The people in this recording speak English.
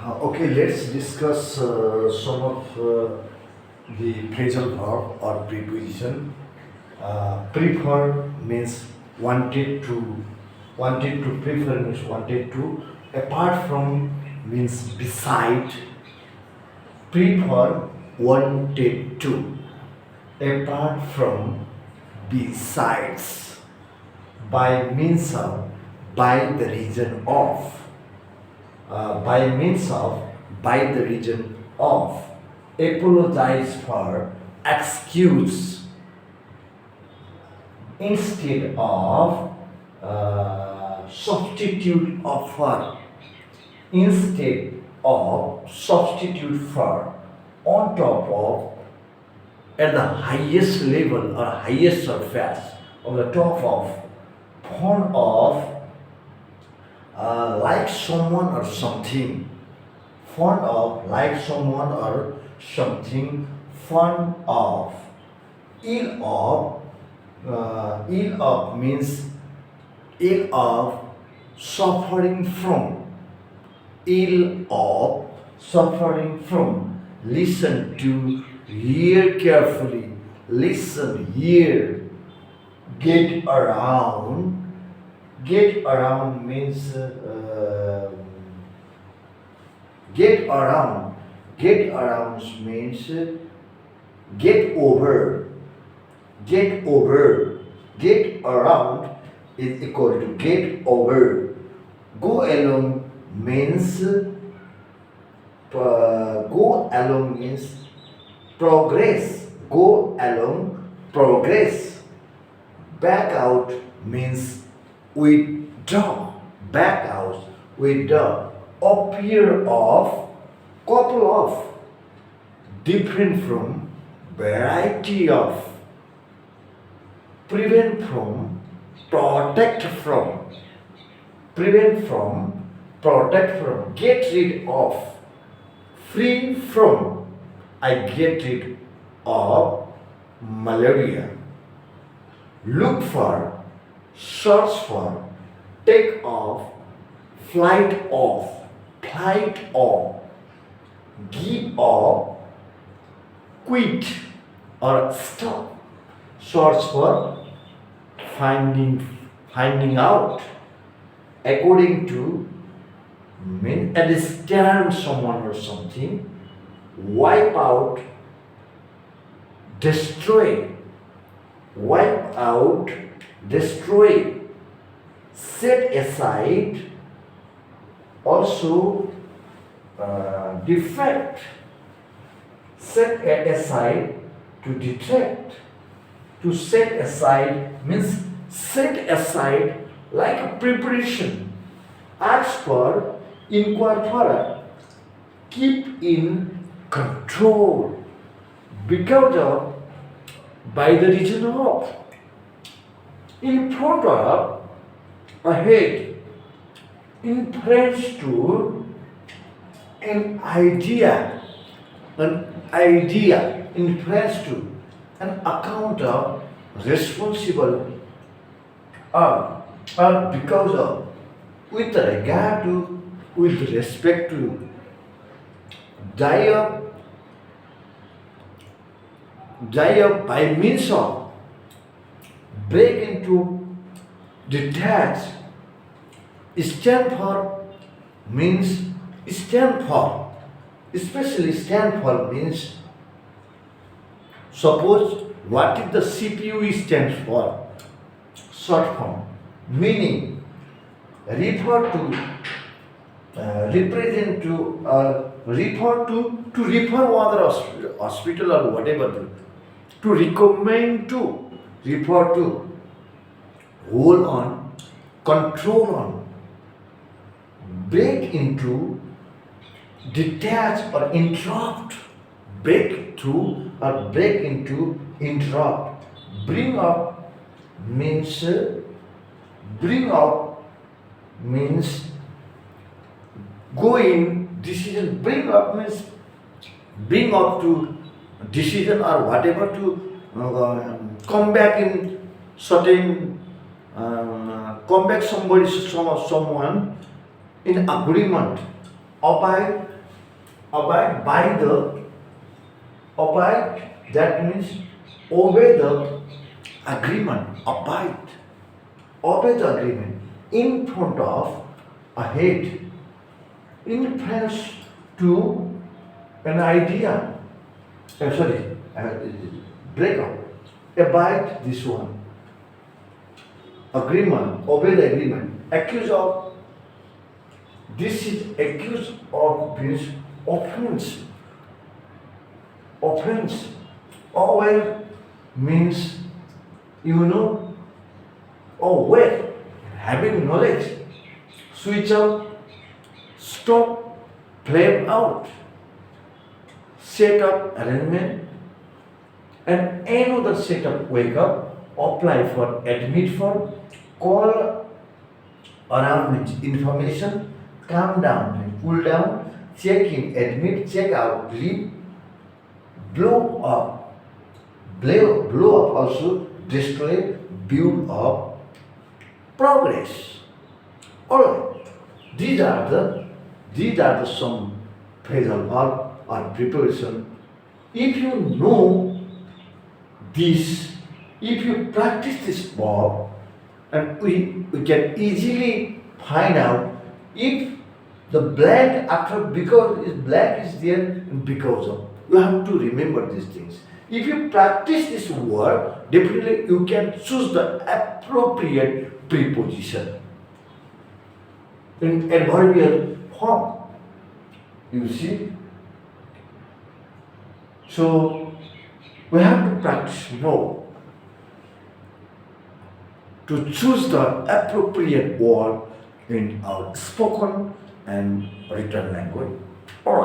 Okay, let's discuss some of the phrasal verb or preposition. Prefer means wanted to prefer means wanted to. Apart from means beside. Prefer wanted to. Apart from besides. By means of by the reason of. By means of, by the region of, apologize for, excuse, instead of, substitute of for, instead of, substitute for, on top of, at the highest level or highest surface, on the top of, fond of, like someone or something, fond of, like someone or something, fond of, ill of, ill of means ill of, suffering from, ill of, suffering from, listen to, hear carefully, listen, hear, get around. Get around means get around. Get around means get over. Get over. Get around is equal to get over. Go along means go along means progress. Go along progress. Back out means withdraw, back out, withdraw, appear of, couple of, different from, variety of, prevent from, protect from, prevent from, protect from, get rid of, free from, I get rid of malaria, look for, search for, take off, flight off, give off, quit or stop, search for, finding out, according to, mean understand someone or something, wipe out, destroy, wipe out, destroy, set aside, also defect, set aside, to detract, to set aside means set aside like a preparation, ask for, inquire for, keep in control, because of, by the reason of, in front of, ahead, in French to, an idea, in French to, an account of, responsible or because of, with regard to, with respect to, die up by means of, break into, detach, stand for means stand for, especially stand for means, suppose what if the CPU stands for, short form, meaning refer to, represent to, refer to refer other hospital or whatever to recommend to, refer to, hold on, control on, break into, detach or interrupt, break through or break into, interrupt, bring up means bring up means go in decision, bring up means bring up to decision or whatever to come back in certain come back someone in agreement, abide, abide by the, abide, that means obey the agreement, abide, obey the agreement in front of, ahead, in France to an idea. Sorry, break up. Abide this one. Agreement, obey the agreement. Accuse of, this is accused of means offense. Offense. Aware means aware, having knowledge. Switch off, stop, flame out, set up arrangement, and another setup, wake up, apply for, admit for, call around means information, calm down means cool down, check in, admit, check out, leave, blow up, blow up also, display, build up, progress. Alright, these are the some phrasal verb or preposition. If you know this, if you practice this verb, and we can easily find out if the blank after because is blank is there and because of. You have to remember these things. If you practice this word, definitely you can choose the appropriate preposition in adverbial form. You see? So we have to practice more to choose the appropriate word in our spoken and written language. Alright.